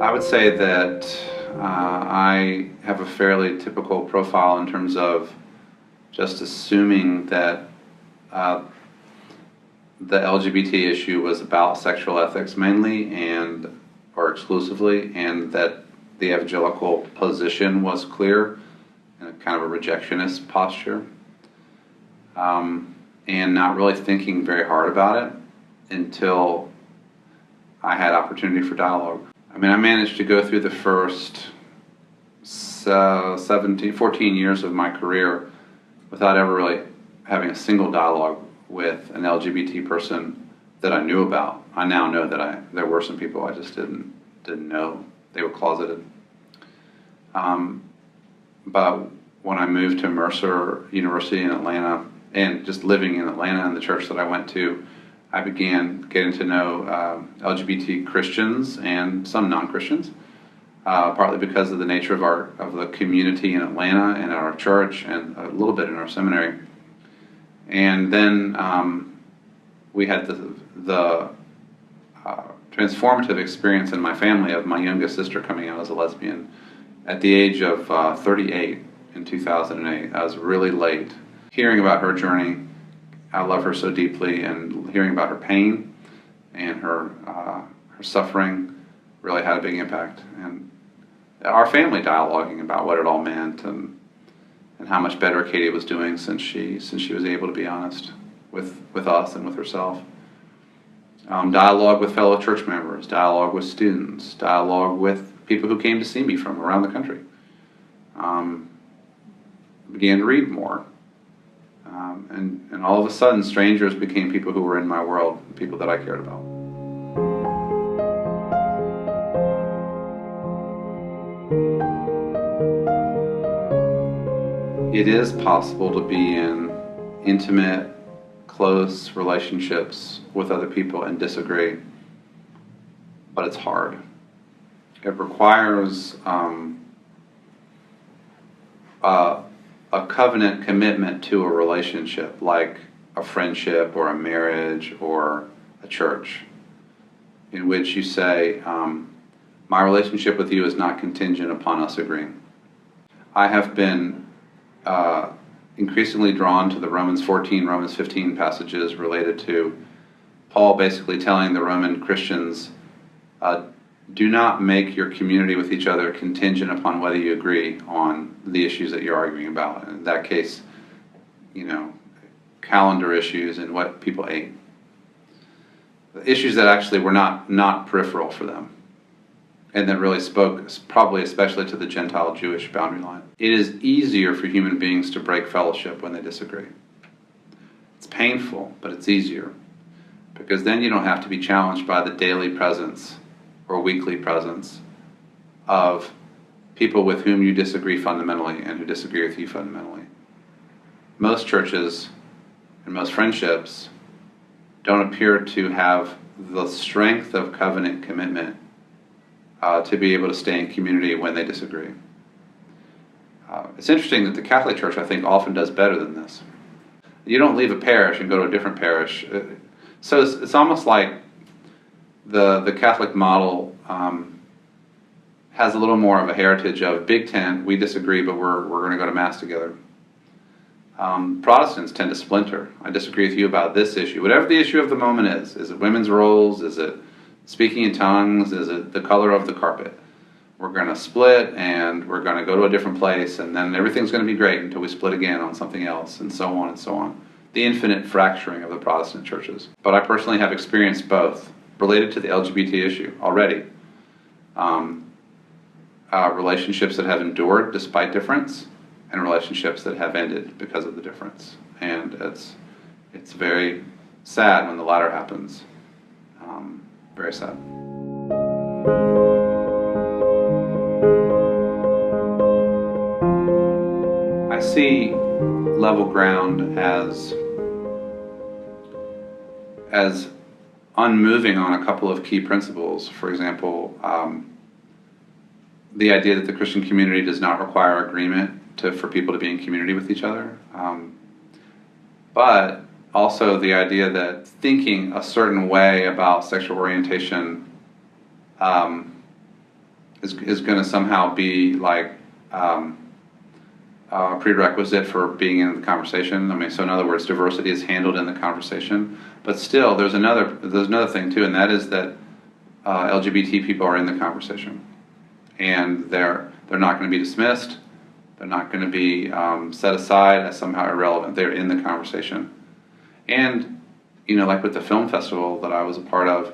I would say that I have a fairly typical profile in terms of just assuming that the LGBT issue was about sexual ethics mainly or exclusively, and that the evangelical position was clear and kind of a rejectionist posture, and not really thinking very hard about it until I had opportunity for dialogue. I mean, I managed to go through the first 14 years of my career without ever really having a single dialogue with an LGBT person that I knew about. I now know that there were some people I just didn't know they were closeted. But when I moved to Mercer University in Atlanta, and just living in Atlanta and the church that I went to, I began getting to know LGBT Christians and some non-Christians, partly because of the nature of the community in Atlanta and our church, and a little bit in our seminary. And then we had the transformative experience in my family of my youngest sister coming out as a lesbian at the age of 38 in 2008. I was really late. Hearing about her journey, I love her so deeply, and hearing about her pain and her suffering really had a big impact. And our family dialoguing about what it all meant and how much better Katie was doing since she was able to be honest with us and with herself. Dialogue with fellow church members, dialogue with students, dialogue with people who came to see me from around the country. Began to read more. And all of a sudden, strangers became people who were in my world, people that I cared about. It is possible to be in intimate, close relationships with other people and disagree, but it's hard. It requires a covenant commitment to a relationship, like a friendship or a marriage or a church, in which you say, my relationship with you is not contingent upon us agreeing. I have been increasingly drawn to the Romans 14, Romans 15 passages related to Paul basically telling the Roman Christians, do not make your community with each other contingent upon whether you agree on the issues that you're arguing about. In that case, calendar issues and what people ate. The issues that actually were not peripheral for them, and that really spoke probably especially to the Gentile Jewish boundary line. It is easier for human beings to break fellowship when they disagree. It's painful, but it's easier, because then you don't have to be challenged by the daily presence or weekly presence of people with whom you disagree fundamentally and who disagree with you fundamentally. Most churches and most friendships don't appear to have the strength of covenant commitment to be able to stay in community when they disagree. It's interesting that the Catholic Church, I think, often does better than this. You don't leave a parish and go to a different parish. So it's almost like the Catholic model has a little more of a heritage of big tent, we disagree, but we're going to go to Mass together. Protestants tend to splinter. I disagree with you about this issue. Whatever the issue of the moment is it women's roles? Is it speaking in tongues? Is it the color of the carpet? We're going to split, and we're going to go to a different place, and then everything's going to be great until we split again on something else, and so on and so on. The infinite fracturing of the Protestant churches. But I personally have experienced both, related to the LGBT issue already. Relationships that have endured despite difference, and relationships that have ended because of the difference. And it's very sad when the latter happens. Very sad. I see level ground as unmoving on a couple of key principles. For example, the idea that the Christian community does not require agreement for people to be in community with each other. But also the idea that thinking a certain way about sexual orientation is going to somehow be like a prerequisite for being in the conversation. I mean, so in other words, diversity is handled in the conversation. But still, there's another thing too, and that is that LGBT people are in the conversation, and they're not going to be dismissed. They're not going to be set aside as somehow irrelevant. They're in the conversation. And, like with the film festival that I was a part of,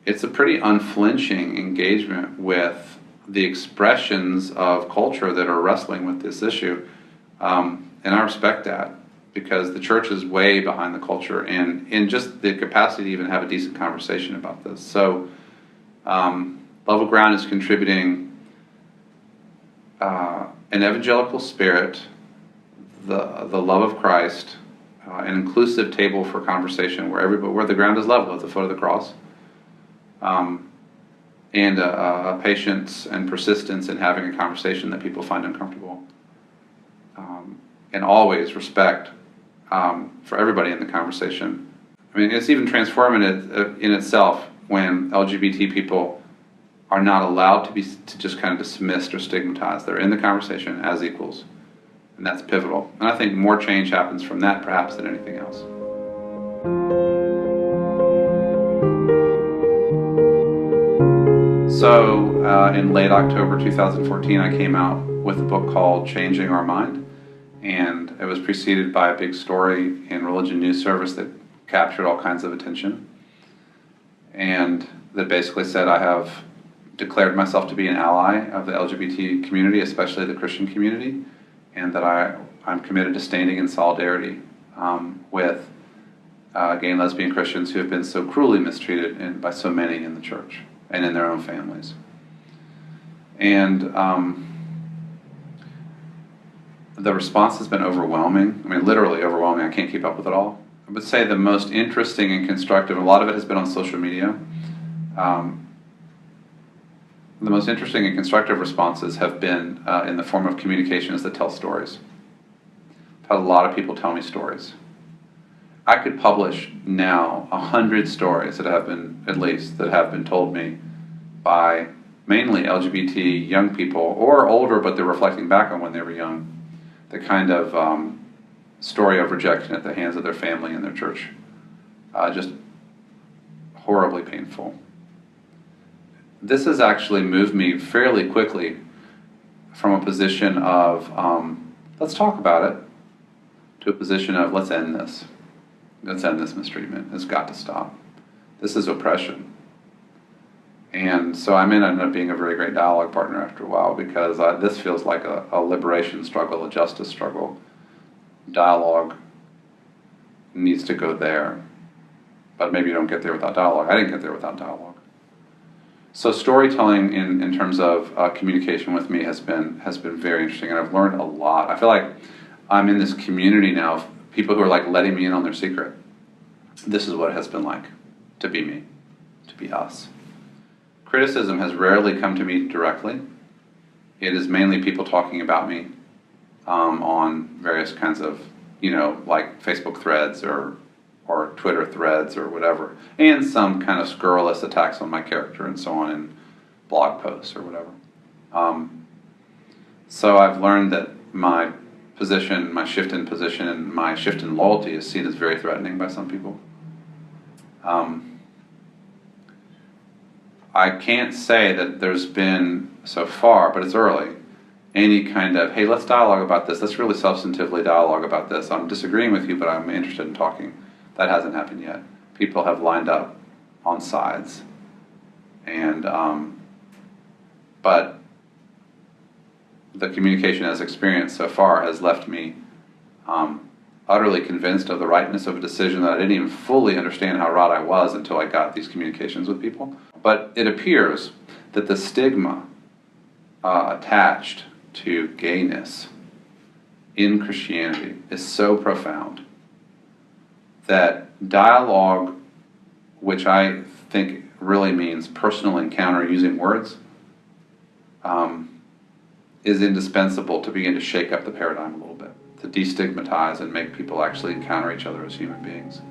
it's a pretty unflinching engagement with the expressions of culture that are wrestling with this issue. And I respect that, because the church is way behind the culture and in just the capacity to even have a decent conversation about this. So Level Ground is contributing an evangelical spirit, the love of Christ, an inclusive table for conversation where the ground is level at the foot of the cross, and a patience and persistence in having a conversation that people find uncomfortable, and always respect for everybody in the conversation. I mean, it's even transformative in itself when LGBT people are not allowed to just kind of dismissed or stigmatized. They're in the conversation as equals, and that's pivotal. And I think more change happens from that perhaps than anything else. So in late October 2014, I came out with a book called Changing Our Mind, and it was preceded by a big story in Religion News Service that captured all kinds of attention, and that basically said I have declared myself to be an ally of the LGBT community, especially the Christian community, and that I'm committed to standing in solidarity with gay and lesbian Christians who have been so cruelly mistreated by so many in the church and in their own families. And the response has been overwhelming. I mean, literally overwhelming. I can't keep up with it all. I would say the most interesting and constructive, a lot of it has been on social media. The most interesting and constructive responses have been in the form of communications that tell stories. I've had a lot of people tell me stories. I could publish now 100 stories that have been told me by mainly LGBT young people, or older, but they're reflecting back on when they were young. The kind of story of rejection at the hands of their family and their church. Just horribly painful. This has actually moved me fairly quickly from a position of let's talk about it, to a position of let's end this. Let's end this mistreatment. It's got to stop. This is oppression. And so I may not end up being a very great dialogue partner after a while, because this feels like a liberation struggle, a justice struggle. Dialogue needs to go there. But maybe you don't get there without dialogue. I didn't get there without dialogue. So storytelling in terms of communication with me has been very interesting, and I've learned a lot. I feel like I'm in this community now of people who are like letting me in on their secret. This is what it has been like to be me, to be us. Criticism has rarely come to me directly. It is mainly people talking about me on various kinds of, like Facebook threads or Twitter threads or whatever, and some kind of scurrilous attacks on my character and so on in blog posts or whatever. So I've learned that my position, my shift in position, and my shift in loyalty is seen as very threatening by some people. I can't say that there's been, so far, but it's early, any kind of, hey, let's dialogue about this, let's really substantively dialogue about this. I'm disagreeing with you, but I'm interested in talking. That hasn't happened yet. People have lined up on sides. And, but the communication as experienced so far has left me utterly convinced of the rightness of a decision that I didn't even fully understand how right I was until I got these communications with people. But it appears that the stigma attached to gayness in Christianity is so profound that dialogue, which I think really means personal encounter using words, is indispensable to begin to shake up the paradigm a little bit, to destigmatize and make people actually encounter each other as human beings.